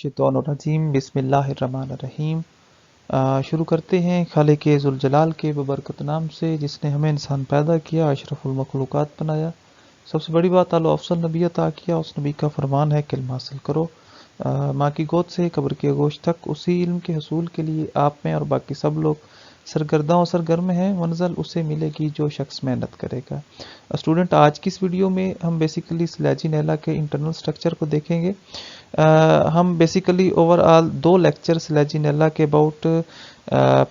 मिनश्शैतानिर्रजीम बिस्मिल्लाहिर्रहमानिर्रहीम। शुरू करते हैं खालिक ज़ुल जलाल के बबरकत नाम से, जिसने हमें इंसान पैदा किया, अशरफुल मखलूक़ात बनाया, सबसे बड़ी बात आलो अफसल नबी अता किया। उस नबी का फरमान है कि इल्म हासिल करो माँ की गोद से कब्र के गोश तक। उसी इल्म के हसूल के लिए आप में और बाकी सब लोग सरगर्दा और सरगर्म हैं। मंजिल उसे मिलेगी जो शख्स मेहनत करेगा। स्टूडेंट, आज की इस वीडियो में हम बेसिकली सिलेजिनेला के इंटरनल स्ट्रक्चर को देखेंगे। हम बेसिकली ओवरऑल 2 लेक्चर सिलेजिनेला के अबाउट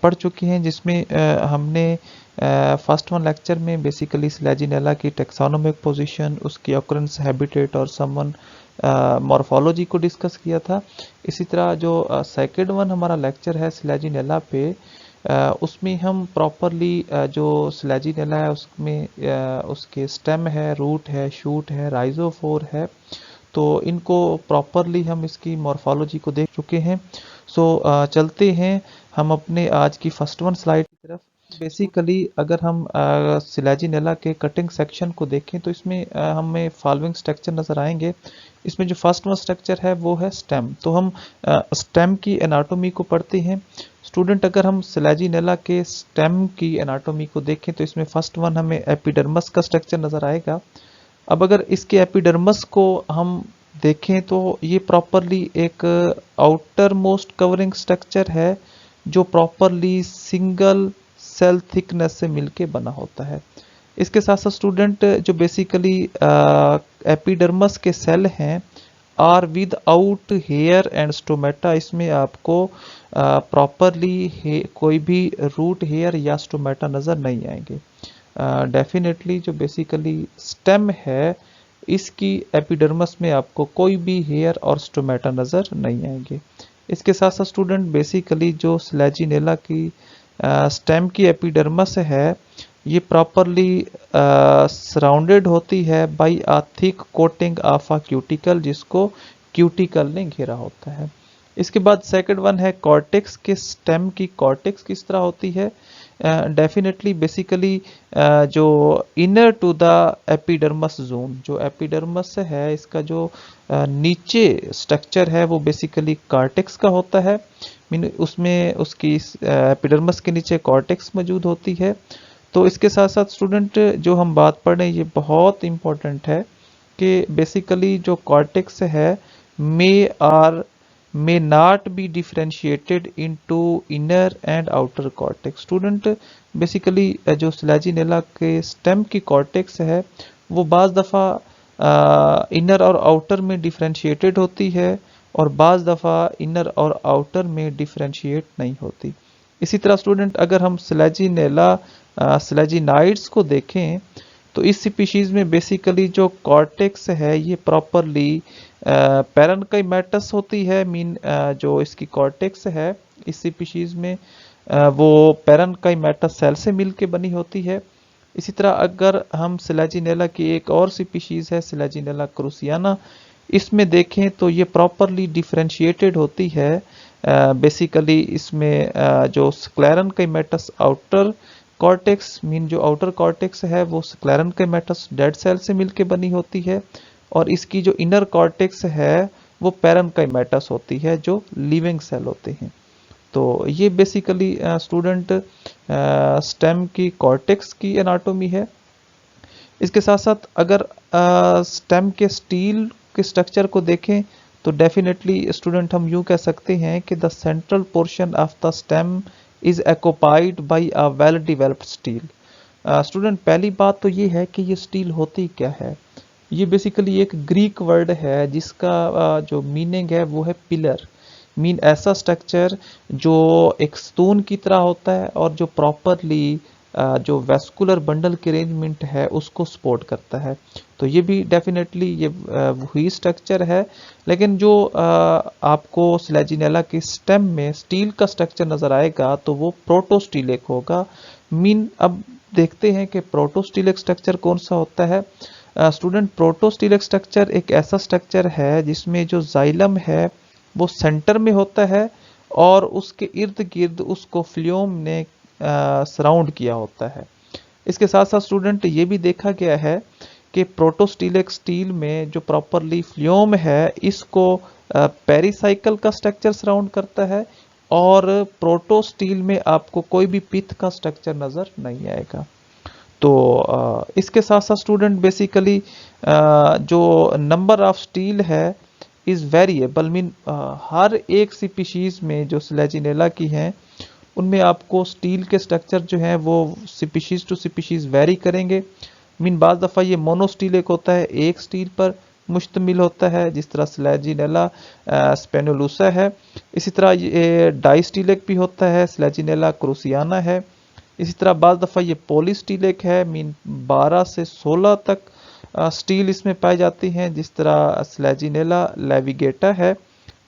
पढ़ चुके हैं, जिसमें हमने फर्स्ट 1 लेक्चर में बेसिकली सिलेजिनेला की टेक्सोनोमिक पोजीशन, उसकी ऑकरेंस, हैबिटेट और समवन मॉर्फोलॉजी को डिस्कस किया था। इसी तरह जो सेकेंड 1 हमारा लेक्चर है सिलेजिनेला पे, उसमें हम प्रॉपरली जो सिलेजिनेला है उसमें उसके स्टेम है, रूट है, शूट है, राइजोफोर है, तो इनको प्रॉपरली हम इसकी मॉर्फोलॉजी को देख चुके हैं। सो चलते हैं हम अपने आज की फर्स्ट 1 स्लाइड की तरफ। बेसिकली अगर हम सिलेजिनेला के कटिंग सेक्शन को देखें तो इसमें हमें फॉलोइंग स्ट्रक्चर नज़र आएंगे। इसमें जो फर्स्ट 1 स्ट्रक्चर है वो है स्टेम। तो हम स्टेम की एनाटोमी को पढ़ते हैं। स्टूडेंट, अगर हम सिलेजिनेला के स्टेम की एनाटोमी को देखें तो इसमें फर्स्ट 1 हमें एपिडर्मस का स्ट्रक्चर नज़र आएगा। अब अगर इसके एपिडर्मस को हम देखें तो ये प्रॉपरली एक आउटर मोस्ट कवरिंग स्ट्रक्चर है जो प्रॉपरली सिंगल सेल थिकनेस से मिलके बना होता है। इसके साथ साथ स्टूडेंट जो बेसिकली एपिडर्मस के सेल हैं are without hair and stomata. इसमें आपको प्रॉपरली कोई भी रूट हेयर या स्टोमेटा नज़र नहीं आएंगे। डेफिनेटली जो बेसिकली स्टेम है इसकी एपिडर्मस में आपको कोई भी हेयर और स्टोमेटा नज़र नहीं आएंगे। इसके साथ साथ स्टूडेंट बेसिकली जो सिलेजिनेला की स्टेम की एपिडर्मस है ये प्रॉपरली सराउंडेड होती है by a thick coating of a cuticle, जिसको क्यूटिकल ने घेरा होता है। इसके बाद सेकंड 1 है कॉर्टेक्स के स्टेम की कॉर्टेक्स किस तरह होती है। डेफिनेटली बेसिकली जो inner to the epidermis zone, जो एपिडर्मस है इसका जो नीचे स्ट्रक्चर है वो बेसिकली कॉर्टेक्स का होता है। मीन उसमें उसकी एपिडर्मस के नीचे कॉर्टेक्स मौजूद होती है। तो इसके साथ साथ स्टूडेंट जो हम बात पढ़ रहे हैं ये बहुत इंपॉर्टेंट है कि बेसिकली जो कॉर्टेक्स है may not be differentiated into inner and outer cortex। Student basically जो सिलेजिनेला के स्टेम की कॉर्टेक्स है वो बाज़ दफ़ा इनर और आउटर में डिफ्रेंशिएटेड होती है और बाज़ दफ़ा इनर और आउटर में डिफ्रेंशिएट नहीं होती। इसी तरह स्टूडेंट अगर हम सिलेजिनेला सिलेजिनाइड्स को देखें तो इस स्पीशीज में बेसिकली जो कॉर्टेक्स है ये प्रॉपरली पैरेन्काइमेटस होती है। मीन जो इसकी कॉर्टेक्स है इस स्पीशीज में वो पैरेन्काइमेटस सेल से मिलके बनी होती है। इसी तरह अगर हम सिलेजिनेला की एक और स्पीशीज है सिलेजिनेला क्रूसियाना, इसमें देखें तो ये प्रॉपरली डिफ्रेंशिएटेड होती है। बेसिकली इसमें जो स्क्लेरेन्काइमेटस आउटर कॉर्टेक्स मीन जो आउटर कॉर्टेक्स है वो स्क्लेरेन्काइमेटस डेड सेल से मिलके बनी होती है और इसकी जो इनर कॉर्टेक्स है वो पैरेन्काइमेटस होती है जो लिविंग सेल होते हैं। तो ये बेसिकली स्टूडेंट स्टेम की कॉर्टेक्स की एनाटोमी है। इसके साथ साथ अगर स्टेम के स्टील के स्ट्रक्चर को देखें तो डेफिनेटली स्टूडेंट हम यूँ कह सकते हैं कि the central portion of the stem is occupied by a well developed steel. Student पहली बात तो ये है कि ये स्टील होती क्या है। ये बेसिकली एक ग्रीक वर्ड है जिसका जो मीनिंग है वो है पिलर। मीन ऐसा स्ट्रक्चर जो एक स्टोन की तरह होता है और जो प्रॉपरली जो वेस्कुलर बंडल की अरेंजमेंट है उसको सपोर्ट करता है। तो ये भी डेफिनेटली ये वही स्ट्रक्चर है। लेकिन जो आपको सिलेजिनेला के स्टेम में स्टील का स्ट्रक्चर नज़र आएगा तो वो प्रोटोस्टीलिक होगा। मीन अब देखते हैं कि प्रोटोस्टीलिक स्ट्रक्चर कौन सा होता है। स्टूडेंट प्रोटोस्टीलिक स्ट्रक्चर एक ऐसा स्ट्रक्चर है जिसमें जो जाइलम है वो सेंटर में होता है और उसके इर्द गिर्द उसको फ्लूम ने सराउंड किया होता है। इसके साथ साथ स्टूडेंट ये भी देखा गया है कि प्रोटोस्टीलिक स्टील में जो प्रॉपरली फ्लूम है इसको पेरिसाइकल का स्ट्रक्चर सराउंड करता है, और प्रोटोस्टील में आपको कोई भी पिथ का स्ट्रक्चर नजर नहीं आएगा। तो इसके साथ साथ स्टूडेंट बेसिकली जो नंबर ऑफ स्टील है इज वेरिएबल, मीन हर एक स्पीशीज में जो स्लेजिनेला की हैं उनमें आपको स्टील के स्ट्रक्चर जो हैं वो स्पीशीज टू स्पीशीज वेरी करेंगे। मीन बाज़ दफ़ा ये मोनोस्टील एक होता है, एक स्टील पर मुश्तमिल होता है, जिस तरह स्लेजिनेला स्पेनुलुसा है। इसी तरह ये डाइस्टीलिक भी होता है, स्लेजिनेला क्रूसियाना है। इसी तरह बाज़ दफ़ा ये पॉलीस्टीलिक है, मीन 12 से 16 तक स्टील इसमें पाई जाती हैं, जिस तरह स्लेजिनेला लेविगेटा है।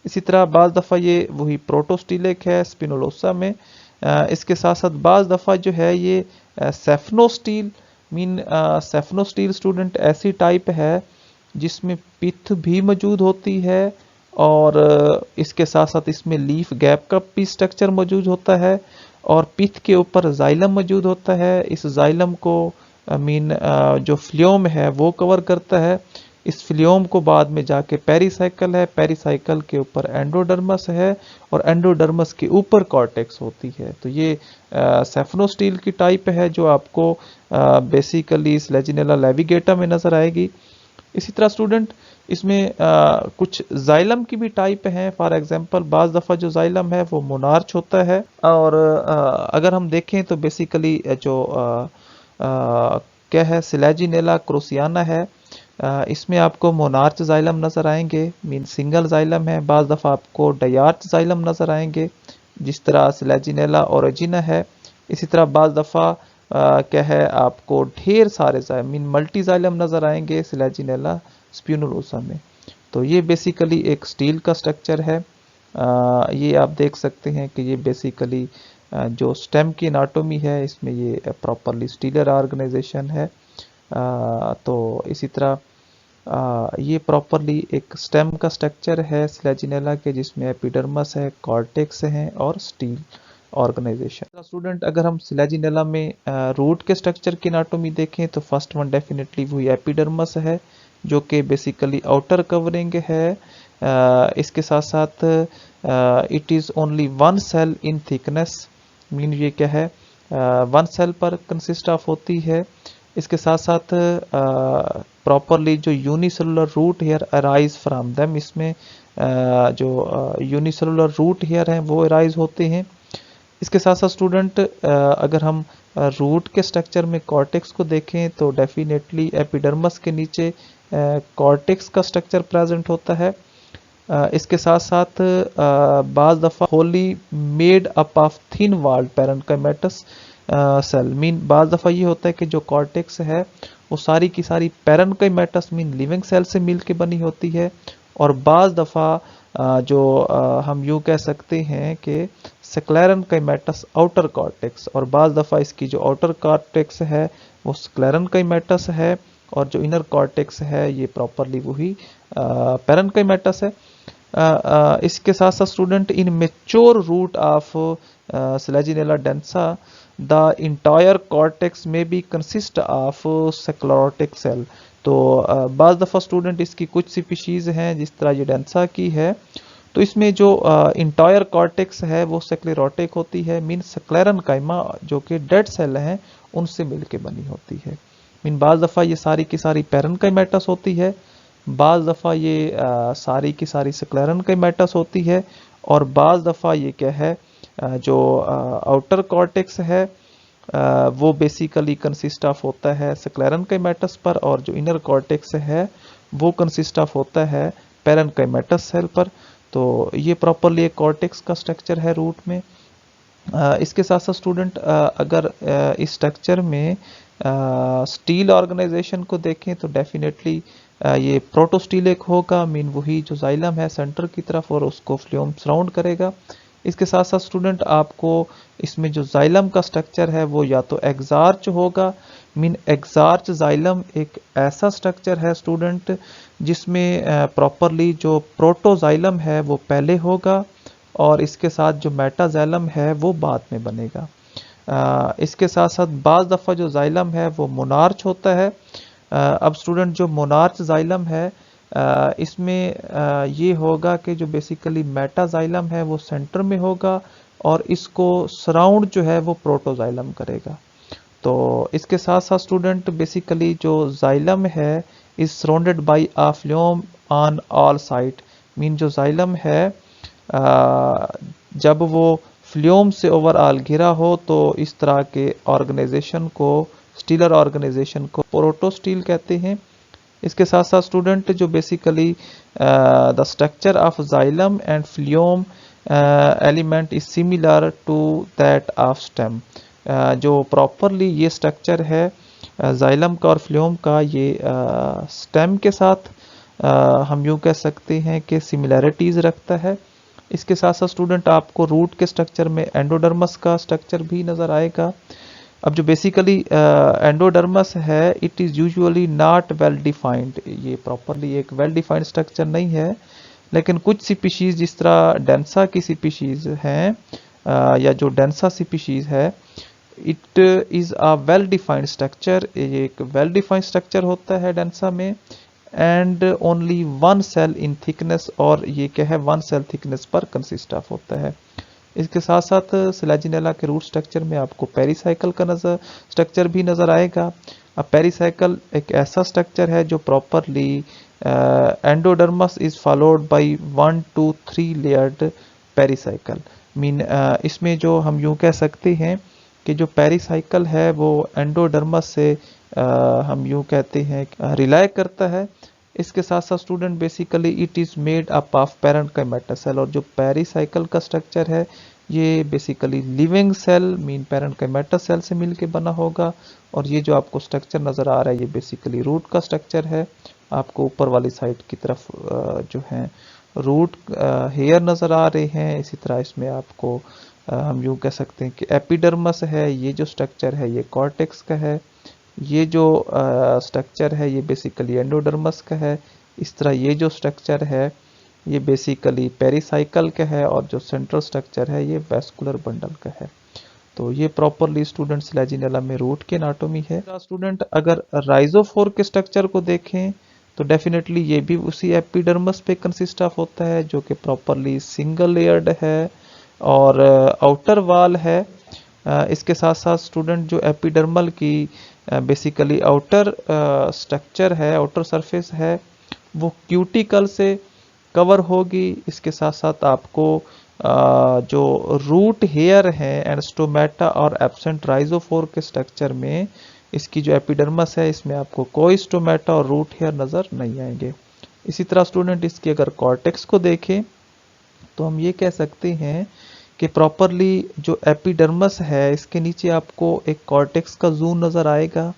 इसी तरह बाज़ दफ़ा ये वही प्रोटोस्टीलिक है स्पिनोलोसा में। इसके साथ साथ बाज़ दफ़ा जो है ये सेफनोस्टील, मीन सेफनोस्टील स्टूडेंट ऐसी टाइप है जिसमें पिथ भी मौजूद होती है, और इसके साथ साथ इसमें लीफ गैप का भी स्ट्रक्चर मौजूद होता है, और पिथ के ऊपर जाइलम मौजूद होता है। इस जाइलम को मीन जो फ्लियोम है वो कवर करता है। इस फ्लियोम को बाद में जाके पेरिसाइकल है, पेरिसाइकल के ऊपर एंडोडर्मस है, और एंडोडर्मस के ऊपर कॉर्टेक्स होती है। तो ये सेफनोस्टील की टाइप है जो आपको बेसिकली स्लेजिनेला लेविगेटा में नजर आएगी। इसी तरह स्टूडेंट इसमें कुछ जाइलम की भी टाइप हैं। फॉर एग्जांपल बाज़ दफ़ा जो जाइलम है वो मोनार्च होता है, और अगर हम देखें तो बेसिकली जो क्या है स्लेजिनेला क्रूसियाना है, इसमें आपको मोनार्च जाइलम नज़र आएंगे, मीन सिंगल जाइलम है। बाज़ दफ़ा आपको डायार्च जाइलम नज़र आएंगे, जिस तरह स्लेजिनेला ओरिजिना है। इसी तरह बाज़ दफ़ा क्या है आपको ढेर सारे मीन मल्टी जाइलम नज़र आएंगे स्लेजिनेला स्पिनुलोसा में। तो ये बेसिकली एक स्टील का स्ट्रक्चर है। ये आप देख सकते हैं कि ये बेसिकली जो स्टेम की एनाटोमी है इसमें ये प्रॉपरली स्टीलर ऑर्गेनाइजेशन है। तो इसी तरह ये प्रॉपरली एक स्टेम का स्ट्रक्चर है स्लेजिनेला के, जिसमें एपिडर्मस है, कॉर्टेक्स है और स्टील ऑर्गेनाइजेशन। स्टूडेंट अगर हम स्लेजिनेला में रूट के स्ट्रक्चर की एनाटोमी देखें तो फर्स्ट वन डेफिनेटली वही एपिडर्मस है, जो कि बेसिकली आउटर कवरिंग है। इसके साथ साथ it is only one cell in thickness, mean ये क्या है वन सेल पर कंसिस्ट ऑफ होती है। इसके साथ साथ प्रॉपरली जो unicellular root hair arise from them, इसमें जो यूनिसेलुलर रूट हेयर हैं वो अराइज होते हैं। इसके साथ साथ स्टूडेंट अगर हम रूट के स्ट्रक्चर में कॉर्टेक्स को देखें तो डेफिनेटली एपिडर्मस के नीचे कॉर्टेक्स का स्ट्रक्चर प्रेजेंट होता है। इसके साथ साथ बाज़ दफ़ा wholly made up of thin walled parenchymatous cell, mean बाज़ दफ़ा ये होता है कि जो कॉर्टेक्स है वो सारी की सारी पैरेन्काइमेटस मीन लिविंग सेल से मिल के बनी होती है, और बाज़ दफ़ा जो हम यूँ कह सकते हैं कि स्क्लेरेन्काइमेटस आउटर कॉर्टेक्स, और बाज़ दफ़ा इसकी जो आउटर कॉर्टेक्स है वो स्क्लेरेन्काइमेटस है, और जो इनर कॉर्टेक्स है ये प्रॉपरली वही पैरेन्काइमेटस है। इसके साथ साथ student in mature root of Selaginella densa the entire cortex में be consist of sclerotic cell. तो बाज़ दफ़ा स्टूडेंट इसकी कुछ स्पीशीज़ हैं जिस तरह ये डेंसा की है, तो इसमें जो इंटायर कॉर्टेक्स है वो स्क्लेरोटिक होती है, मीन स्क्लेरेन्काइमा जो कि डेड सेल हैं उनसे मिलके बनी होती है। मीन बाज़ दफ़ा ये सारी की सारी पैरेन्काइमेटस होती है, बाज़ दफ़ा ये सारी की सारी स्क्लेरेन्काइमेटस होती है, और बाज़ दफ़ा ये क्या है जो आउटर कॉर्टेक्स है वो बेसिकली कंसिस्ट ऑफ होता है स्क्लेरेन्काइमेटस पर, और जो इनर कॉर्टेक्स है वो कंसिस्ट ऑफ होता है पैरेन्काइमेटस सेल पर। तो ये प्रॉपरली एक कॉर्टेक्स का स्ट्रक्चर है रूट में। इसके साथ साथ स्टूडेंट अगर इस स्ट्रक्चर में स्टील ऑर्गेनाइजेशन को देखें तो डेफिनेटली ये प्रोटोस्टीलिक होगा, मीन वही जो जाइलम है सेंटर की तरफ और उसको फ्लियोम सराउंड करेगा। इसके साथ साथ स्टूडेंट आपको इसमें जो जाइलम का स्ट्रक्चर है वो या तो एग्जार्च होगा, मीन एग्जार्च जाइलम एक ऐसा स्ट्रक्चर है स्टूडेंट जिसमें प्रॉपरली जो प्रोटोजाइलम है वो पहले होगा, और इसके साथ जो मेटाजाइलम है वो बाद में बनेगा। इसके साथ साथ बाज़ दफ़ा जो जाइलम है वो मोनार्च होता है। अब स्टूडेंट जो मोनार्च जाइलम है इसमें ये होगा कि जो बेसिकली मेटाजाइलम है वो सेंटर में होगा और इसको सराउंड जो है वो प्रोटोजाइलम करेगा। तो इसके साथ साथ स्टूडेंट बेसिकली जो जाइलम है is surrounded by a phloem on all side. Mean जो जाइलम है जब वो फ्लोएम से ओवरऑल घिरा हो तो इस तरह के ऑर्गेनाइजेशन को, स्टीलर ऑर्गेनाइजेशन को प्रोटोस्टील कहते हैं। इसके साथ साथ स्टूडेंट जो basically the structure of xylem and phloem element is similar to that of stem. जो प्रॉपरली ये स्ट्रक्चर है जाइलम का और फ्लोएम का, ये स्टेम के साथ हम यूँ कह सकते हैं कि सिमिलैरिटीज़ रखता है। इसके साथ साथ स्टूडेंट आपको रूट के स्ट्रक्चर में एंडोडर्मस का स्ट्रक्चर भी नज़र आएगा। अब जो बेसिकली एंडोडर्मस है it is usually not well defined. ये प्रॉपरली एक वेल डिफाइंड स्ट्रक्चर नहीं है, लेकिन कुछ स्पीशीज़ जिस तरह डेंसा की स्पीशीज़ हैं या जो डेंसा स्पीशीज़ है it is a well defined structure. ये एक वेल डिफाइंड स्ट्रक्चर होता है डेंसा में and only one cell in thickness, और ये क्या है वन सेल थिकनेस पर कंसिस्ट ऑफ होता है। इसके साथ साथ स्लेजिनेला के रूट स्ट्रक्चर में आपको पेरीसाइकिल का स्ट्रक्चर भी नज़र आएगा। अब पेरीसाइकिल एक ऐसा स्ट्रक्चर है जो properly endodermis is followed by 1 to 3 layered pericycle. Mean इसमें जो हम यूँ कह सकते हैं कि जो पेरीसाइकिल है वो एंडोडर्मस से हम यूँ कहते हैं रिलाय करता है। इसके साथ साथ student basically it is made up of parenchymata cell, और जो पेरीसाइकिल का स्ट्रक्चर है ये basically living cell mean parenchymata cell से मिलके बना होगा। और ये जो आपको स्ट्रक्चर नज़र आ रहा है ये बेसिकली रूट का स्ट्रक्चर है। आपको ऊपर वाली साइड की तरफ जो है रूट हेयर नज़र आ रहे हैं। इसी तरह इसमें आपको हम यूँ कह सकते हैं कि एपिडर्मस है, ये जो स्ट्रक्चर है ये कॉर्टेक्स का है, ये जो स्ट्रक्चर है ये बेसिकली एंडोडर्मस का है। इस तरह ये जो स्ट्रक्चर है ये बेसिकली पेरीसाइकल का है, और जो सेंट्रल स्ट्रक्चर है ये वेस्कुलर बंडल का है। तो ये प्रॉपरली स्टूडेंट स्लेजिनेला में रूट की एनाटॉमी है। स्टूडेंट अगर राइजोफोर के स्ट्रक्चर को देखें तो डेफिनेटली ये भी उसी एपिडर्मस पे कंसिस्ट ऑफ होता है जो कि प्रॉपरली सिंगल लेयर्ड है और आउटर वॉल है। इसके साथ साथ स्टूडेंट जो एपिडर्मल की बेसिकली आउटर स्ट्रक्चर है, आउटर सरफेस है, वो क्यूटिकल से कवर होगी। इसके साथ साथ आपको जो रूट हेयर है एंड स्टोमेटा और एब्सेंट राइजोफोर के स्ट्रक्चर में इसकी जो एपिडर्मस है इसमें आपको कोई स्टोमेटा और रूट हेयर नज़र नहीं आएंगे। इसी तरह स्टूडेंट इसकी अगर कॉर्टेक्स को देखें तो हम ये कह सकते हैं कि प्रॉपरली जो एपिडर्मस है इसके नीचे आपको एक कॉर्टेक्स का जून नज़र आएगा।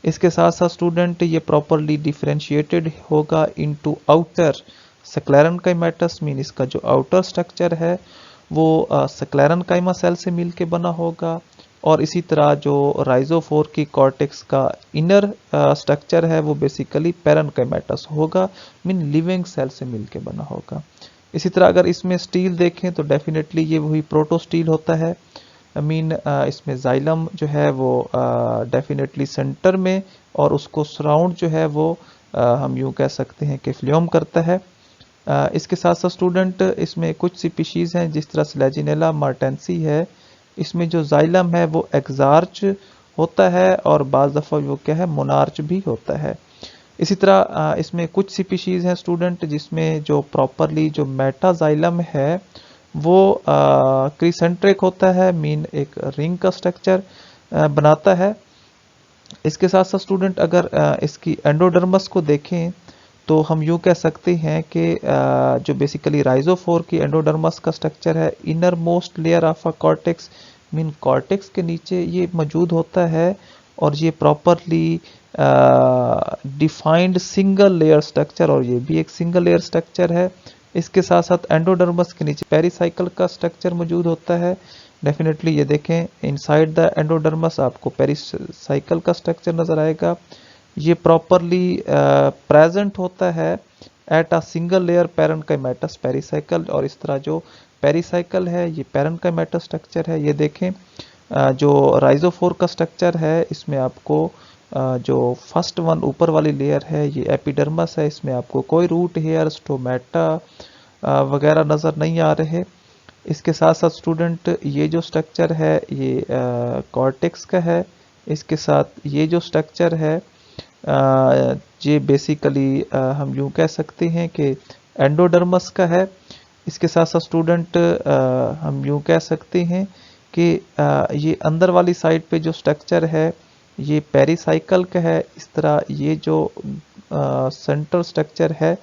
इसके साथ साथ स्टूडेंट ये प्रॉपरली डिफरेंशिएटेड होगा इनटू आउटर स्क्लेरेनकाइमेटस। मीन इसका जो आउटर स्ट्रक्चर है वो स्क्लेरेनकाइमा सेल से मिलके बना होगा, और इसी तरह जो राइजोफोर की कॉर्टेक्स का इनर स्ट्रक्चर है वो बेसिकली पैरेन्काइमेटस होगा, मीन लिविंग सेल से मिलके बना होगा। इसी तरह अगर इसमें स्टील देखें तो डेफिनेटली ये वही प्रोटोस्टील होता है। मीन इसमें जाइलम जो है वो डेफिनेटली सेंटर में, और उसको सराउंड जो है वो हम यूँ कह सकते हैं कि फ्लोएम करता है। इसके साथ साथ स्टूडेंट इसमें कुछ स्पीशीज़ हैं जिस तरह स्लेजिनेला मार्टेंसी है, इसमें जो जाइलम है वो एक्सार्च होता है और बाज़ दफ़ा वो क्या है मोनार्च भी होता है। इसी तरह इसमें कुछ स्पीशीज़ हैं स्टूडेंट जिसमें जो प्रॉपरली जो मेटाजाइलम है वो क्रिसेंट्रिक होता है, मीन एक रिंग का स्ट्रक्चर बनाता है। इसके साथ साथ स्टूडेंट अगर इसकी एंडोडर्मस को देखें तो हम यूँ कह सकते हैं कि जो बेसिकली राइजोफोर की एंडोडर्मस का स्ट्रक्चर है inner most layer of a cortex, mean cortex के नीचे ये मौजूद होता है, और ये properly defined single layer structure, और ये भी एक सिंगल लेयर स्ट्रक्चर है। इसके साथ साथ एंडोडर्मस के नीचे पेरीसाइकिल का स्ट्रक्चर मौजूद होता है। डेफिनेटली ये देखें इनसाइड द एंडोडर्मस आपको पेरीसाइकिल का स्ट्रक्चर नज़र आएगा। ये प्रॉपरली प्रेजेंट होता है at a single layer parenchymatous pericycle, और इस तरह जो पेरीसाइकिल है ये पैरेन्काइमेटस स्ट्रक्चर है। ये देखें जो राइजोफोर का स्ट्रक्चर है इसमें आपको जो फर्स्ट वन ऊपर वाली लेयर है ये एपिडर्मस है, इसमें आपको कोई रूट हेयर, स्टोमेटा वगैरह नज़र नहीं आ रहे। इसके साथ साथ स्टूडेंट ये जो स्ट्रक्चर है ये कॉर्टेक्स का है। इसके साथ ये जो स्ट्रक्चर है ये बेसिकली हम यूँ कह सकते हैं कि एंडोडर्मस का है। इसके साथ साथ स्टूडेंट हम यूँ कह सकते हैं कि ये अंदर वाली साइड पे जो स्ट्रक्चर है ये पेरिसाइकल का है। इस तरह ये जो सेंट्रल स्ट्रक्चर है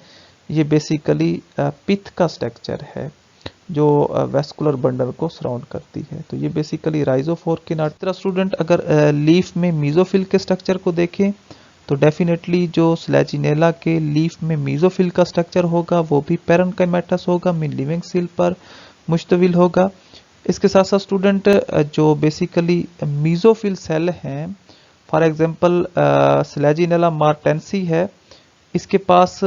ये बेसिकली पिथ का स्ट्रक्चर है जो वेस्कुलर बंडल को सराउंड करती है। तो ये बेसिकली राइजोफोर के नाट। तरह स्टूडेंट अगर लीफ में मीजोफिल के स्ट्रक्चर को देखें तो डेफिनेटली जो स्लैजिनेला के लीफ में मीजोफिल का स्ट्रक्चर होगा वो भी पैरेन्काइमेटस होगा, मीन लिविंग सेल पर मुश्तमिल होगा। इसके साथ साथ स्टूडेंट जो बेसिकली मीजोफिल सेल हैं, फॉर एग्जांपल स्लैजिनेला मार्टेंसी है, इसके पास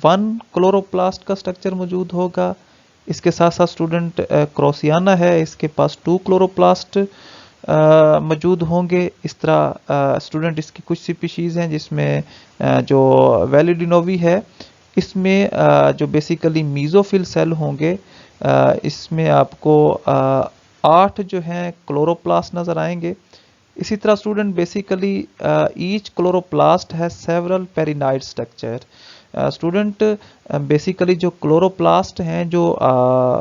1 क्लोरोप्लास्ट का स्ट्रक्चर मौजूद होगा। इसके साथ साथ स्टूडेंट क्रोसियाना है, इसके पास 2 क्लोरोप्लास्ट मौजूद होंगे। इस तरह स्टूडेंट इसकी कुछ स्पीशीज़ हैं जिसमें जो वैलिडिनोवी है इसमें जो बेसिकली मीजोफिल सेल होंगे इसमें आपको 8 जो हैं क्लोरोप्लास्ट नज़र आएंगे। इसी तरह स्टूडेंट बेसिकली ईच क्लोरोप्लास्ट है सेवरल पेरिनाइड स्ट्रक्चर। स्टूडेंट बेसिकली जो क्लोरोप्लास्ट हैं जो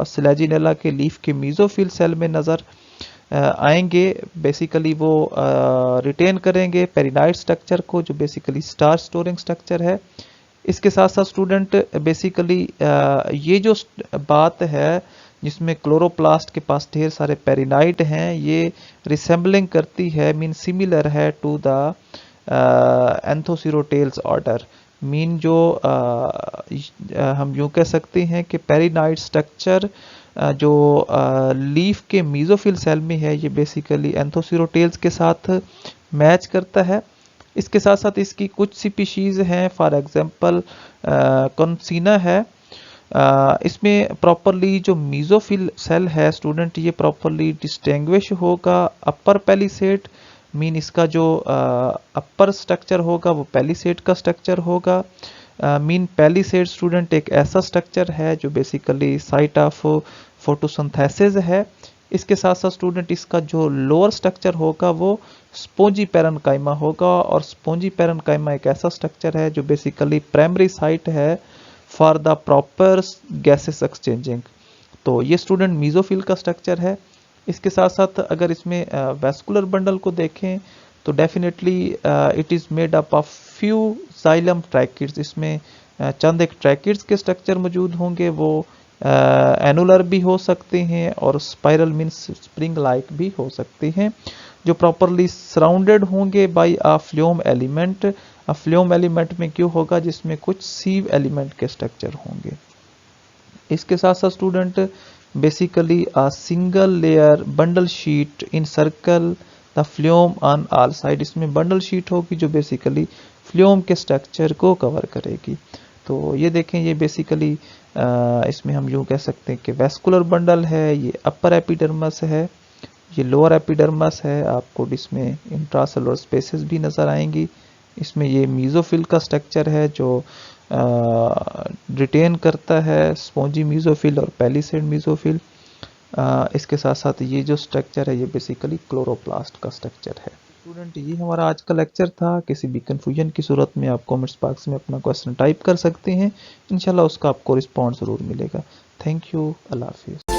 स्लैजिनेला के लीफ के मीजोफिल सेल में नज़र आएंगे, बेसिकली वो रिटेन करेंगे पेरिनाइड स्ट्रक्चर को जो बेसिकली स्टार्च स्टोरिंग स्ट्रक्चर है। इसके साथ साथ स्टूडेंट बेसिकली ये जो बात है जिसमें क्लोरोप्लास्ट के पास ढेर सारे पेरिनाइड हैं ये रिसेंबलिंग करती है, मीन सिमिलर है टू द एंथोसिरोटेल्स ऑर्डर। मीन जो हम यूँ कह सकते हैं कि पेरिनाइड स्ट्रक्चर जो लीफ के मीजोफिल सेल में है ये बेसिकली एंथोसिरोटेल्स के साथ मैच करता है। इसके साथ साथ इसकी कुछ स्पीशीज़ हैं, फॉर एग्जांपल कॉन्सिना है। इसमें प्रॉपरली जो मीजोफिल सेल है स्टूडेंट ये प्रॉपरली डिस्टिंग्विश होगा अपर पेलिसेड, मीन इसका जो अपर स्ट्रक्चर होगा वो पेलिसेड का स्ट्रक्चर होगा। मीन पेलिसेड स्टूडेंट एक ऐसा स्ट्रक्चर है जो बेसिकली साइट ऑफ फोटोसिंथेसिस है। इसके साथ साथ स्टूडेंट इसका जो लोअर स्ट्रक्चर होगा वो स्पोंजी पैरेन्काइमा होगा, और स्पोंजी पैरेन्काइमा एक ऐसा स्ट्रक्चर है जो बेसिकली प्राइमरी साइट है for the proper gases exchanging. तो ये स्टूडेंट मीजोफिल का स्ट्रक्चर है। इसके साथ साथ अगर इसमें वेस्कुलर बंडल को देखें तो definitely it is made up of few xylem tracheids. इसमें चंद एक ट्रैकिड्स के स्ट्रक्चर मौजूद होंगे, वो एनुलर भी हो सकते हैं और स्पाइरल मीन्स स्प्रिंग लाइक भी हो सकते हैं, जो प्रॉपरली सराउंडेड होंगे बाय अ फ्लोएम एलिमेंट। फ्लोएम एलिमेंट में क्यों होगा, जिसमें कुछ सीव एलिमेंट के स्ट्रक्चर होंगे। इसके साथ साथ student basically a single layer bundle sheet in circle the phloem on all side. इसमें बंडल शीट होगी जो बेसिकली फ्लोएम के स्ट्रक्चर को कवर करेगी। तो ये देखें, ये बेसिकली इसमें हम यूँ कह सकते हैं कि वेस्कुलर बंडल है, ये अपर एपिडर्मस है, ये लोअर एपिडर्मस है। आपको इसमें इंट्रासेलुलर स्पेसेस भी नज़र आएंगी। इसमें ये मीजोफिल का स्ट्रक्चर है जो रिटेन करता है स्पॉन्जी मीजोफिल और पेलिसेड मीजोफिल। इसके साथ साथ ये जो स्ट्रक्चर है ये बेसिकली क्लोरोप्लास्ट का स्ट्रक्चर है। स्टूडेंट ये हमारा आज का लेक्चर था। किसी भी कन्फ्यूजन की सूरत में आप कमेंट्स बॉक्स में अपना क्वेश्चन टाइप कर सकते हैं, इंशाल्लाह उसका आपको रिस्पॉन्स ज़रूर मिलेगा। थैंक यू, अल्लाह हाफिज़।